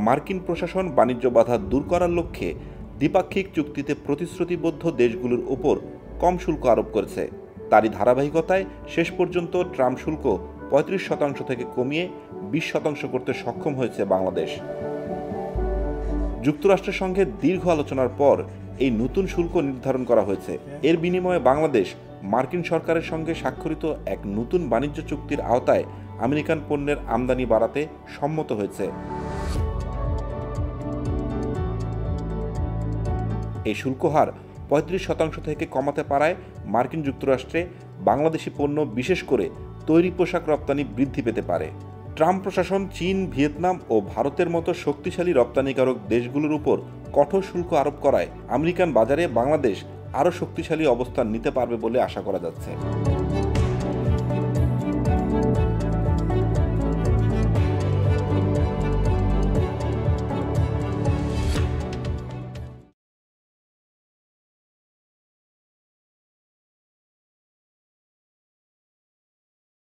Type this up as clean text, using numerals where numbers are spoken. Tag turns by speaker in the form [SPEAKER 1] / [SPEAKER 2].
[SPEAKER 1] মার্কিন প্রশাসন বাণিজ্য বাধা দূর করার লক্ষ্যে দ্বিপাক্ষিক চুক্তিতে প্রতিশ্রুতিবদ্ধ দেশগুলোর উপর কম শুল্ক আরোপ করেছে। তারই ধারাবাহিকতায় শেষ পর্যন্ত ট্রাম্প শুল্ক ৩৫% থেকে কমিয়ে ২০% করতে সক্ষম হয়েছে বাংলাদেশ। যুক্তরাষ্ট্রের সঙ্গে দীর্ঘ আলোচনার পর এই নতুন শুল্ক নির্ধারণ করা হয়েছে। এর বিনিময়ে বাংলাদেশ মার্কিন সরকারের সঙ্গে স্বাক্ষরিত এক নতুন বাণিজ্য চুক্তির আওতায় আমেরিকান পণ্যের আমদানি বাড়াতে সম্মত হয়েছে। এই শুল্ক হার ৩৫% থেকে কমাতে পারায় মার্কিন যুক্তরাষ্ট্রে বাংলাদেশি পণ্য, বিশেষ করে তৈরি পোশাক রপ্তানি বৃদ্ধি পেতে পারে। ট্রাম্প প্রশাসন চীন, ভিয়েতনাম ও ভারতের মতো শক্তিশালী রপ্তানিকারক দেশগুলোর উপর কঠোর শুল্ক আরোপ করায় আমেরিকান বাজারে বাংলাদেশ আরও শক্তিশালী অবস্থান নিতে পারবে বলে আশা করা যাচ্ছে।